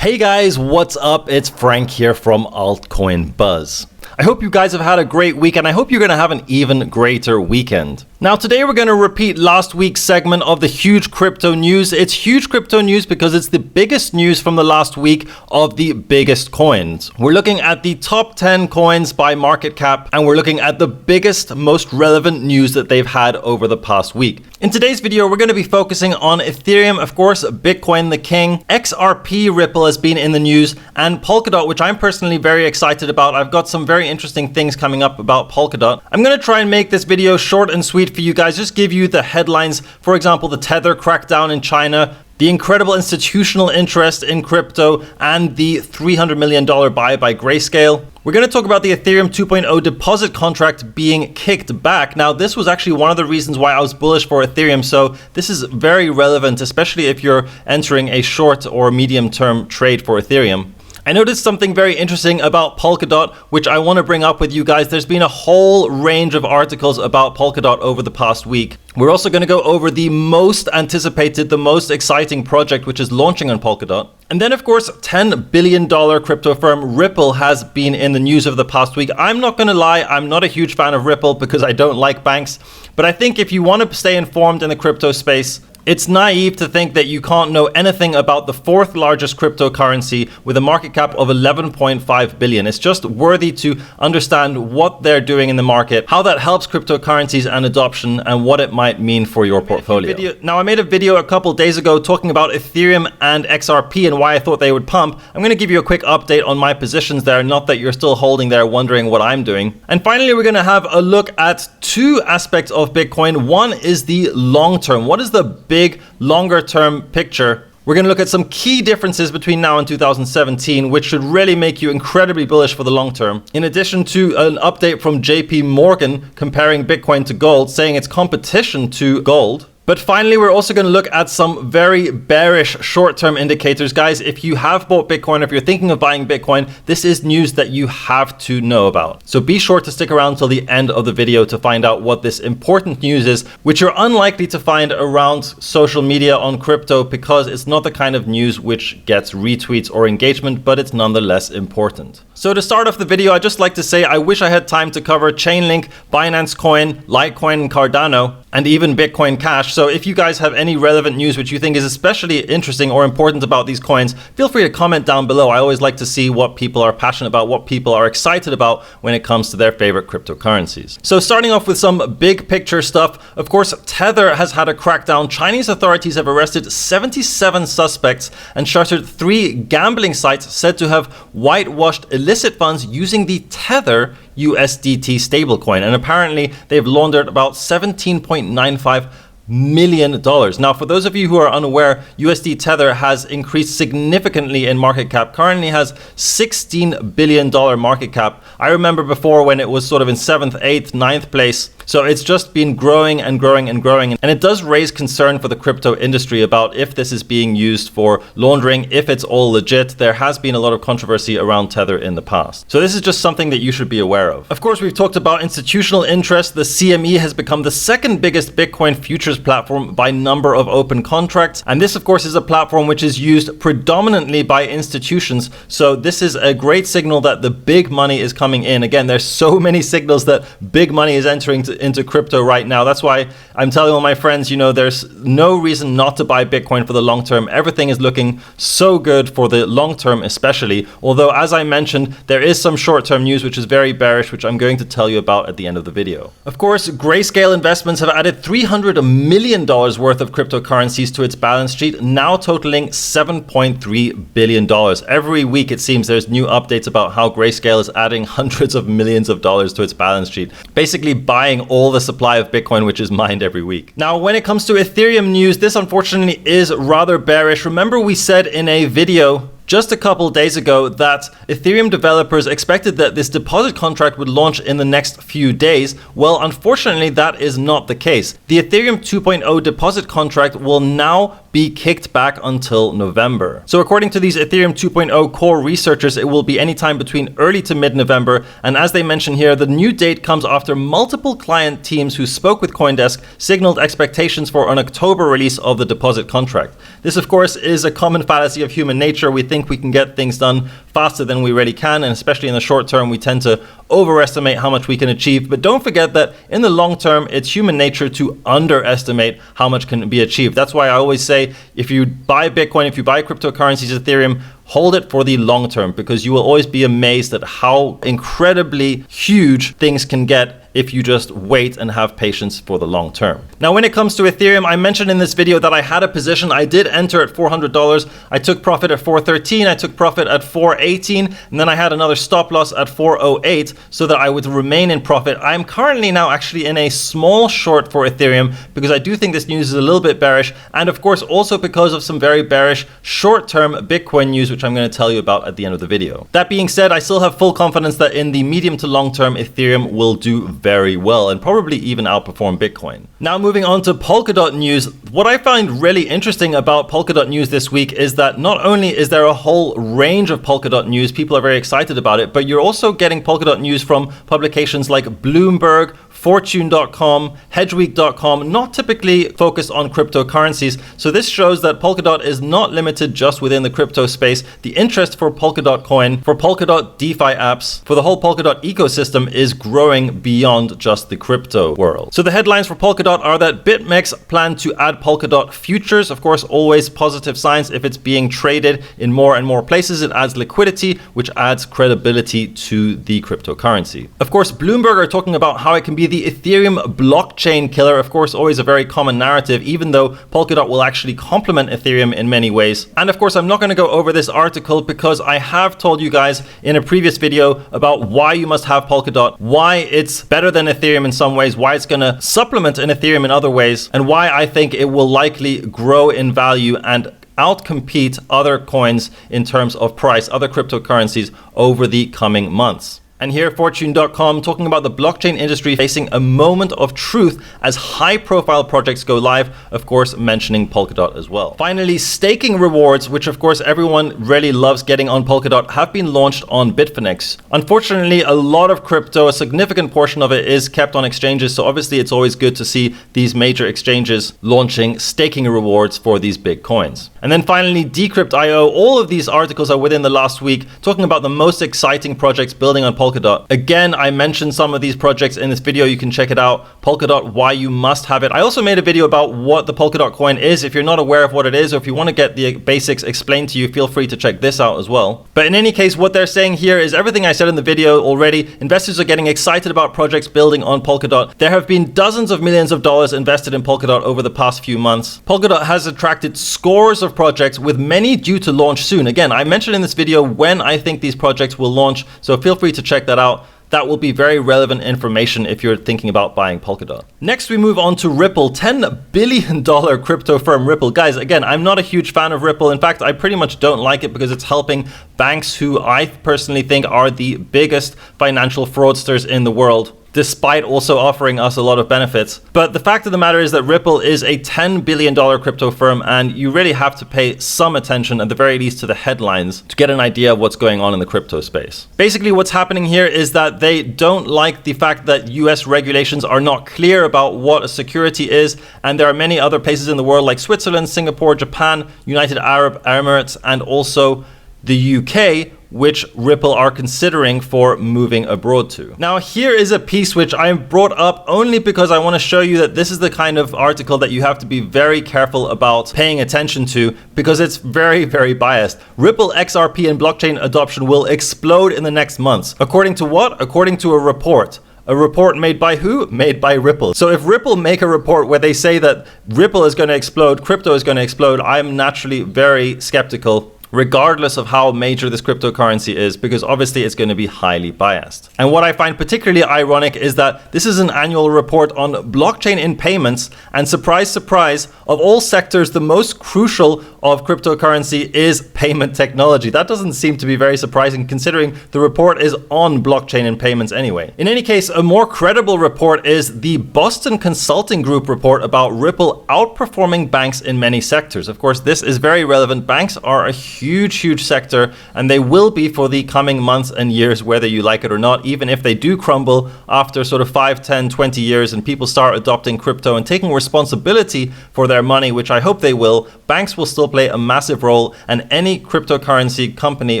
Hey guys, what's up? It's Frank here from Altcoin Buzz. I hope you guys have had a great week, and I hope you're going to have an even greater weekend. Now today we're going to repeat last week's segment of the huge crypto news. It's huge crypto news because it's the biggest news from the last week of the biggest coins. We're looking at the top 10 coins by market cap, and we're looking at the biggest, most relevant news that they've had over the past week. In today's video, we're going to be focusing on Ethereum, of course, Bitcoin the king, XRP Ripple has been in the news, and Polkadot, which I'm personally very excited about. I've got some very interesting things coming up about Polkadot. I'm going to try and make this video short and sweet for you guys, just give you the headlines. For example, the Tether crackdown in China, the incredible institutional interest in crypto, and the $300 million buy by Grayscale. We're going to talk about the Ethereum 2.0 deposit contract being kicked back. Now, this was actually one of the reasons why I was bullish for Ethereum, so this is very relevant, especially if you're entering a short or medium-term trade for Ethereum. I noticed something very interesting about Polkadot, which I want to bring up with you guys. There's been a whole range of articles about Polkadot over the past week. We're also going to go over the most anticipated, the most exciting project, which is launching on Polkadot. And then, of course, $10 billion crypto firm Ripple has been in the news over the past week. I'm not going to lie, I'm not a huge fan of Ripple because I don't like banks. But I think if you want to stay informed in the crypto space, it's naive to think that you can't know anything about the fourth largest cryptocurrency with a market cap of 11.5 billion. It's just worthy to understand what they're doing in the market, how that helps cryptocurrencies and adoption, and what it might mean for your portfolio. Now, I made a video a couple days ago talking about Ethereum and XRP and why I thought they would pump. I'm going to give you a quick update on my positions there, not that you're still holding there wondering what I'm doing. And finally, we're going to have a look at two aspects of Bitcoin. One is the long term. What is the big longer term picture? We're going to look at some key differences between now and 2017, which should really make you incredibly bullish for the long term. In addition to an update from JP Morgan comparing Bitcoin to gold, saying it's competition to gold. But finally, we're also going to look at some very bearish short-term indicators. Guys, if you have bought Bitcoin, if you're thinking of buying Bitcoin, this is news that you have to know about. So be sure to stick around till the end of the video to find out what this important news is, which you're unlikely to find around social media on crypto because it's not the kind of news which gets retweets or engagement, but it's nonetheless important. So to start off the video, I'd just like to say I wish I had time to cover Chainlink, Binance Coin, Litecoin, and Cardano, and even Bitcoin Cash. So if you guys have any relevant news which you think is especially interesting or important about these coins, feel free to comment down below. I always like to see what people are passionate about, what people are excited about when it comes to their favorite cryptocurrencies. So starting off with some big picture stuff, of course, Tether has had a crackdown. Chinese authorities have arrested 77 suspects and shuttered 3 gambling sites said to have whitewashed illicit funds using the Tether USDT stablecoin. And apparently they've laundered about $17.95 million. Now, for those of you who are unaware, USD Tether has increased significantly in market cap, currently has $16 billion market cap. I remember before when it was sort of in 7th, 8th, 9th place. So it's just been growing and growing and growing. And it does raise concern for the crypto industry about if this is being used for laundering, if it's all legit. There has been a lot of controversy around Tether in the past. So this is just something that you should be aware of. Of course, we've talked about institutional interest. The CME has become the second biggest Bitcoin futures platform by number of open contracts. And this, of course, is a platform which is used predominantly by institutions. So this is a great signal that the big money is coming in. Again, there's so many signals that big money is entering into crypto right now. That's why I'm telling all my friends, you know, there's no reason not to buy Bitcoin for the long term. Everything is looking so good for the long term, especially. Although, as I mentioned, there is some short-term news which is very bearish, which I'm going to tell you about at the end of the video. Of course, Grayscale Investments have added $300 million worth of cryptocurrencies to its balance sheet, now totaling $7.3 billion. Every week, it seems there's new updates about how Grayscale is adding hundreds of millions of dollars to its balance sheet, basically buying all the supply of Bitcoin which is mined every week. Now, when it comes to Ethereum news, this unfortunately is rather bearish. Remember, we said in a video just a couple days ago that Ethereum developers expected that this deposit contract would launch in the next few days. Well, unfortunately, that is not the case. The Ethereum 2.0 deposit contract will now be kicked back until November. So according to these Ethereum 2.0 core researchers, it will be anytime between early to mid-November. And as they mention here, the new date comes after multiple client teams who spoke with CoinDesk signaled expectations for an October release of the deposit contract. This, of course, is a common fallacy of human nature. We think think we can get things done faster than we really can, and especially in the short term, we tend to overestimate how much we can achieve. But don't forget that in the long term, it's human nature to underestimate how much can be achieved. That's why I always say, if you buy Bitcoin, if you buy cryptocurrencies, Ethereum, hold it for the long term, because you will always be amazed at how incredibly huge things can get if you just wait and have patience for the long term. Now, when it comes to Ethereum, I mentioned in this video that I had a position. I did enter at $400. I took profit at $413. I took profit at $418. And then I had another stop loss at $408 so that I would remain in profit. I'm currently now actually in a small short for Ethereum because I do think this news is a little bit bearish. And of course, also because of some very bearish short-term Bitcoin news, which I'm going to tell you about at the end of the video. That being said, I still have full confidence that in the medium to long term, Ethereum will do very well and probably even outperform Bitcoin. Now, moving on to Polkadot news. What I find really interesting about Polkadot news this week is that not only is there a whole range of Polkadot news, people are very excited about it, but you're also getting Polkadot news from publications like Bloomberg, Fortune.com, Hedgeweek.com, not typically focused on cryptocurrencies. So this shows that Polkadot is not limited just within the crypto space. The interest for Polkadot coin, for Polkadot DeFi apps, for the whole Polkadot ecosystem is growing beyond just the crypto world. So the headlines for Polkadot are that BitMEX plan to add Polkadot futures. Of course, always positive signs. If it's being traded in more and more places, it adds liquidity, which adds credibility to the cryptocurrency. Of course, Bloomberg are talking about how it can be the Ethereum blockchain killer. Of course, always a very common narrative, even though Polkadot will actually complement Ethereum in many ways. And of course, I'm not going to go over this article because I have told you guys in a previous video about why you must have Polkadot, why it's better than Ethereum in some ways, why it's going to supplement an Ethereum in other ways, and why I think it will likely grow in value and outcompete other coins in terms of price, other cryptocurrencies over the coming months. And here, Fortune.com talking about the blockchain industry facing a moment of truth as high-profile projects go live, of course, mentioning Polkadot as well. Finally, staking rewards, which of course everyone really loves getting on Polkadot, have been launched on Bitfinex. Unfortunately, a lot of crypto, a significant portion of it is kept on exchanges, so obviously it's always good to see these major exchanges launching staking rewards for these big coins. And then finally, Decrypt.io, all of these articles are within the last week, talking about the most exciting projects building on Polkadot. Again, I mentioned some of these projects in this video. You can check it out. Polkadot, why you must have it. I also made a video about what the Polkadot coin is. If you're not aware of what it is, or if you want to get the basics explained to you, feel free to check this out as well. But in any case, what they're saying here is everything I said in the video already. Investors are getting excited about projects building on Polkadot. There have been dozens of millions of dollars invested in Polkadot over the past few months. Polkadot has attracted scores of projects, with many due to launch soon. Again, I mentioned in this video when I think these projects will launch, so feel free to check that out. That will be very relevant information if you're thinking about buying Polkadot. Next, we move on to Ripple, $10 billion crypto firm Ripple. Guys, again, I'm not a huge fan of Ripple. In fact, I pretty much don't like it because it's helping banks who I personally think are the biggest financial fraudsters in the world, despite also offering us a lot of benefits. But the fact of the matter is that Ripple is a $10 billion crypto firm, and you really have to pay some attention, at the very least, to the headlines to get an idea of what's going on in the crypto space. Basically, what's happening here is that they don't like the fact that US regulations are not clear about what a security is, and there are many other places in the world like Switzerland, Singapore, Japan, United Arab Emirates, and also the UK, which Ripple are considering for moving abroad to. Now, here is a piece which I brought up only because I want to show you that this is the kind of article that you have to be very careful about paying attention to, because it's very, very biased. Ripple XRP and blockchain adoption will explode in the next months. According to what? According to a report. A report made by who? Made by Ripple. So if Ripple make a report where they say that Ripple is going to explode, crypto is going to explode, I'm naturally very skeptical, regardless of how major this cryptocurrency is, because obviously it's going to be highly biased. And what I find particularly ironic is that this is an annual report on blockchain in payments, and surprise, surprise, of all sectors, the most crucial of cryptocurrency is payment technology. That doesn't seem to be very surprising, considering the report is on blockchain and payments anyway. In any case, a more credible report is the Boston Consulting Group report about Ripple outperforming banks in many sectors. Of course, this is very relevant. Banks are a huge sector, and they will be for the coming months and years, whether you like it or not. Even if they do crumble after sort of 5, 10, 20 years and people start adopting crypto and taking responsibility for their money, which I hope they will, banks will still play a massive role, and any cryptocurrency company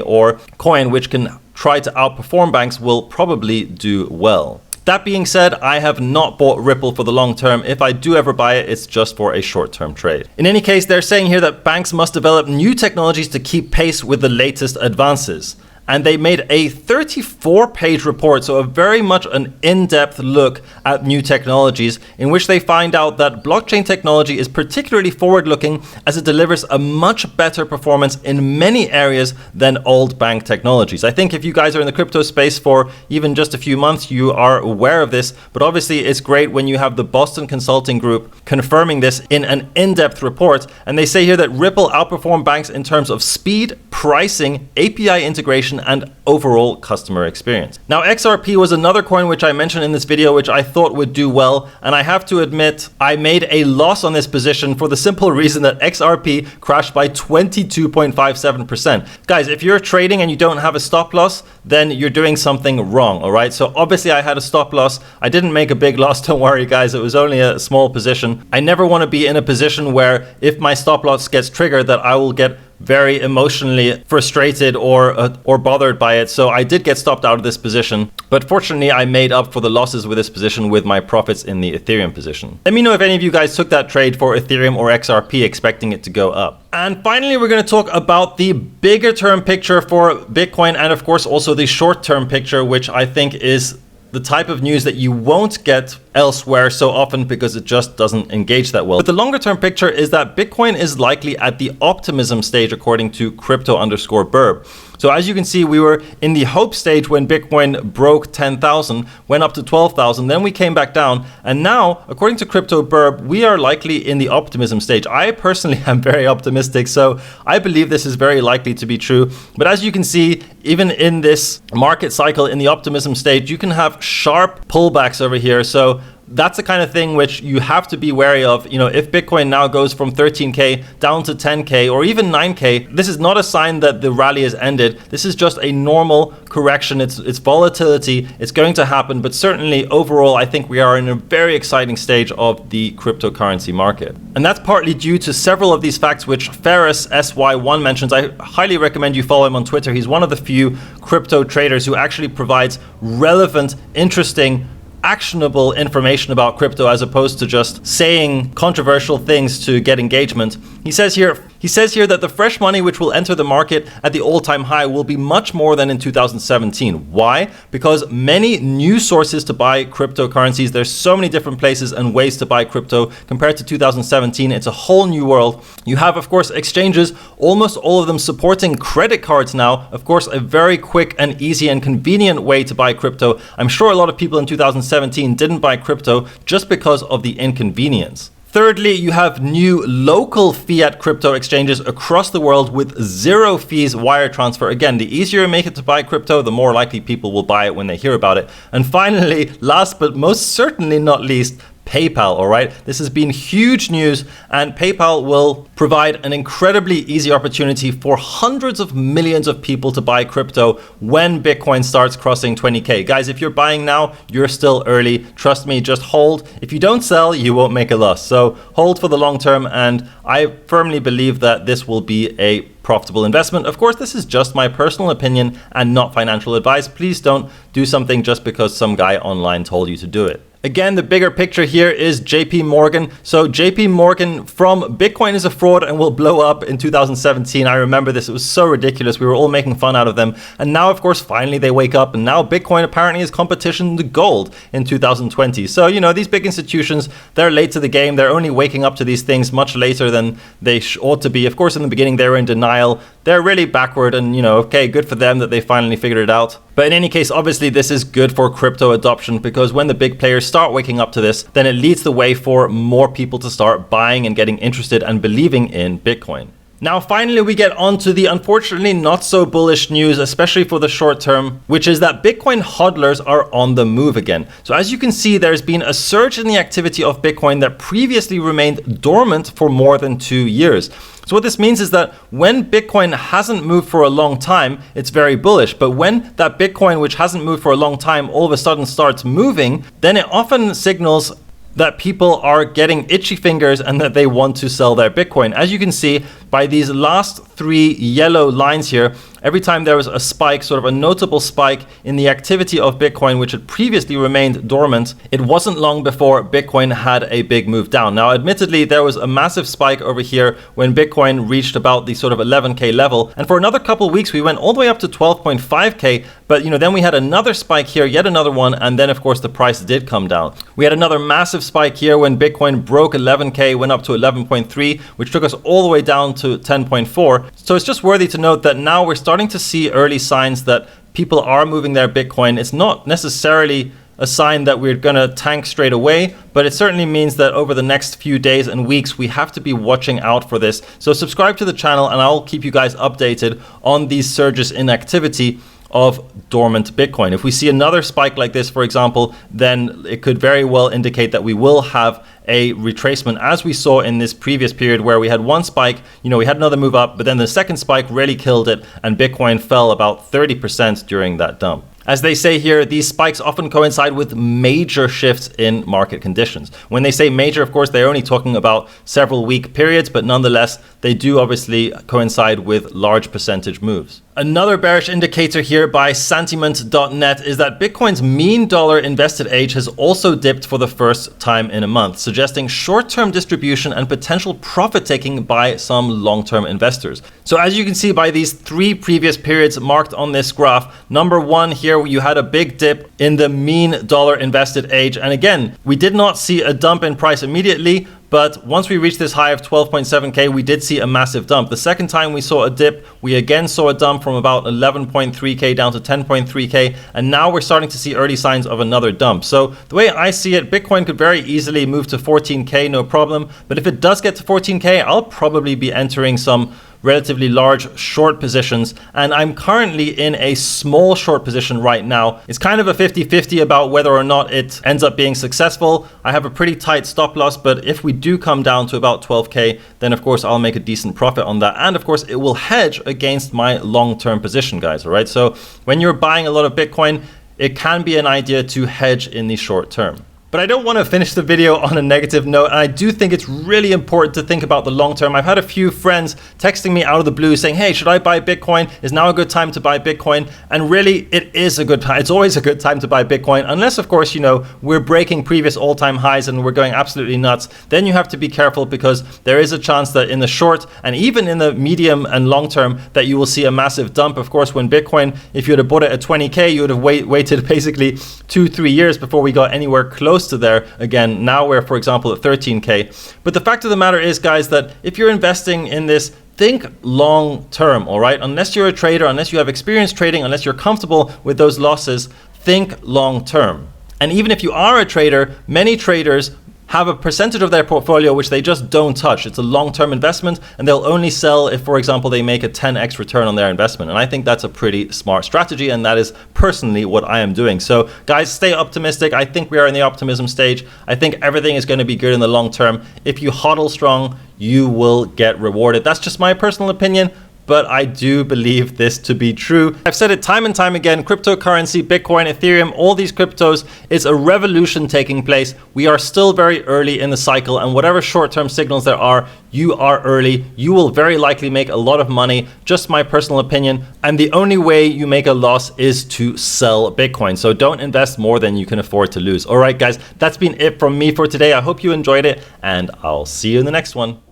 or coin which can try to outperform banks will probably do well. That being said, I have not bought Ripple for the long term. If I do ever buy it, it's just for a short-term trade. In any case, they're saying here that banks must develop new technologies to keep pace with the latest advances. And they made a 34-page report, so a very much an in-depth look at new technologies, in which they find out that blockchain technology is particularly forward-looking as it delivers a much better performance in many areas than old bank technologies. I think if you guys are in the crypto space for even just a few months, you are aware of this, but obviously it's great when you have the Boston Consulting Group confirming this in an in-depth report. And they say here that Ripple outperformed banks in terms of speed, pricing, API integration, and overall customer experience. Now, XRP was another coin which I mentioned in this video, which I thought would do well, and I have to admit I made a loss on this position for the simple reason that XRP crashed by 22.57%. Guys, if you're trading and you don't have a stop loss, then you're doing something wrong, all right? So obviously I had a stop loss. I didn't make a big loss, don't worry guys, it was only a small position. I never want to be in a position where if my stop loss gets triggered that I will get very emotionally frustrated or bothered by it. So I did get stopped out of this position, but fortunately I made up for the losses with this position with my profits in the Ethereum position. Let me know if any of you guys took that trade for Ethereum or XRP expecting it to go up. And finally, we're going to talk about the bigger term picture for Bitcoin, and of course also the short term picture, which I think is the type of news that you won't get elsewhere so often because it just doesn't engage that well. But the longer term picture is that Bitcoin is likely at the optimism stage, according to crypto_burb. So as you can see, we were in the hope stage when Bitcoin broke 10,000, went up to 12,000, then we came back down. And now, according to crypto_burb, we are likely in the optimism stage. I personally am very optimistic, so I believe this is very likely to be true. But as you can see, even in this market cycle in the optimism stage, you can have sharp pullbacks over here. So that's the kind of thing which you have to be wary of. You know, if Bitcoin now goes from 13K down to 10K or even 9K, this is not a sign that the rally has ended. This is just a normal correction. It's volatility. It's going to happen. But certainly overall, I think we are in a very exciting stage of the cryptocurrency market. And that's partly due to several of these facts which Ferris SY1 mentions. I highly recommend you follow him on Twitter. He's one of the few crypto traders who actually provides relevant, interesting, actionable information about crypto as opposed to just saying controversial things to get engagement. He says here that the fresh money which will enter the market at the all-time high will be much more than in 2017. Why? Because many new sources to buy cryptocurrencies. There's so many different places and ways to buy crypto compared to 2017. It's a whole new world. You have, of course, exchanges, almost all of them supporting credit cards now. Of course, a very quick and easy and convenient way to buy crypto. I'm sure a lot of people in 2017 didn't buy crypto just because of the inconvenience. Thirdly, you have new local fiat crypto exchanges across the world with 0 fees wire transfer. Again, the easier you make it to buy crypto, the more likely people will buy it when they hear about it. And finally, last but most certainly not least, PayPal, all right? This has been huge news, and PayPal will provide an incredibly easy opportunity for hundreds of millions of people to buy crypto when Bitcoin starts crossing 20K. Guys, if you're buying now, you're still early. Trust me, just hold. If you don't sell, you won't make a loss. So hold for the long term, and I firmly believe that this will be a profitable investment. Of course, this is just my personal opinion and not financial advice. Please don't do something just because some guy online told you to do it. Again, the bigger picture here is JP Morgan. So JP Morgan from Bitcoin is a fraud and will blow up in 2017. I remember this. It was so ridiculous. We were all making fun out of them. And now, of course, finally they wake up. And now Bitcoin apparently is competition to gold in 2020. So, you know, these big institutions, they're late to the game. They're only waking up to these things much later than they ought to be. Of course, in the beginning, they were in denial. They're really backward and, you know, okay, good for them that they finally figured it out. But in any case, obviously, this is good for crypto adoption because when the big players start waking up to this, then it leads the way for more people to start buying and getting interested and believing in Bitcoin. Now, finally, we get onto the unfortunately not so bullish news, especially for the short term, which is that Bitcoin hodlers are on the move again. So as you can see, there's been a surge in the activity of Bitcoin that previously remained dormant for more than 2 years. So what this means is that when Bitcoin hasn't moved for a long time, it's very bullish. But when that Bitcoin, which hasn't moved for a long time, all of a sudden starts moving, then it often signals that people are getting itchy fingers and that they want to sell their Bitcoin. As you can see by these last 3 yellow lines here, every time there was a spike, sort of a notable spike in the activity of Bitcoin, which had previously remained dormant, it wasn't long before Bitcoin had a big move down. Now, admittedly, there was a massive spike over here when Bitcoin reached about the sort of 11K level. And for another couple of weeks, we went all the way up to 12.5K. But, then we had another spike here, yet another one. And then, of course, the price did come down. We had another massive spike here when Bitcoin broke 11K, went up to 11.3, which took us all the way down to 10.4. So it's just worthy to note that now we're starting to see early signs that people are moving their Bitcoin. It's not necessarily a sign that we're going to tank straight away, but it certainly means that over the next few days and weeks, we have to be watching out for this. So subscribe to the channel and I'll keep you guys updated on these surges in activity of dormant Bitcoin. If we see another spike like this, for example, then it could very well indicate that we will have a retracement, as we saw in this previous period where we had one spike, we had another move up, but then the second spike really killed it and Bitcoin fell about 30% during that dump. As they say here, these spikes often coincide with major shifts in market conditions. When they say major, of course, they're only talking about several week periods, but nonetheless, they do obviously coincide with large percentage moves. Another bearish indicator here by sentiment.net is that Bitcoin's mean dollar invested age has also dipped for the first time in a month, suggesting short-term distribution and potential profit taking by some long-term investors. So as you can see by these 3 previous periods marked on this graph, number 1 here, you had a big dip in the mean dollar invested age. And again, we did not see a dump in price immediately, but once we reached this high of 12.7K, we did see a massive dump. The second time we saw a dip, we again saw a dump from about 11.3K down to 10.3K. And now we're starting to see early signs of another dump. So the way I see it, Bitcoin could very easily move to 14K, no problem. But if it does get to 14K, I'll probably be entering some relatively large short positions, and I'm currently in a small short position right now. It's kind of a 50-50 about whether or not it ends up being successful. I have a pretty tight stop loss, but if we do come down to about 12K, then of course I'll make a decent profit on that, and of course it will hedge against my long-term position, guys. All right, so when you're buying a lot of Bitcoin, it can be an idea to hedge in the short term. But I don't want to finish the video on a negative note, and I do think it's really important to think about the long term. I've had a few friends texting me out of the blue saying, hey, should I buy Bitcoin? Is now a good time to buy Bitcoin? And really, it is a good time. It's always a good time to buy Bitcoin, unless, of course, we're breaking previous all-time highs and we're going absolutely nuts. Then you have to be careful because there is a chance that in the short and even in the medium and long term that you will see a massive dump. Of course, when Bitcoin, if you would have bought it at 20K, you would have waited basically 2-3 years before we got anywhere close to there again. Now we're, for example, at 13K. But the fact of the matter is, guys, that if you're investing in this, think long term, all right? Unless you're a trader, unless you have experience trading, unless you're comfortable with those losses, think long term. And even if you are a trader, many traders have a percentage of their portfolio which they just don't touch. It's a long-term investment and they'll only sell if, for example, they make a 10x return on their investment. And I think that's a pretty smart strategy, and that is personally what I am doing. So guys, stay optimistic. I think we are in the optimism stage. I think everything is going to be good in the long term. If you hodl strong, you will get rewarded. That's just my personal opinion, but I do believe this to be true. I've said it time and time again, cryptocurrency, Bitcoin, Ethereum, all these cryptos, it's a revolution taking place. We are still very early in the cycle, and whatever short-term signals there are, you are early. You will very likely make a lot of money, just my personal opinion. And the only way you make a loss is to sell Bitcoin. So don't invest more than you can afford to lose. All right, guys, that's been it from me for today. I hope you enjoyed it, and I'll see you in the next one.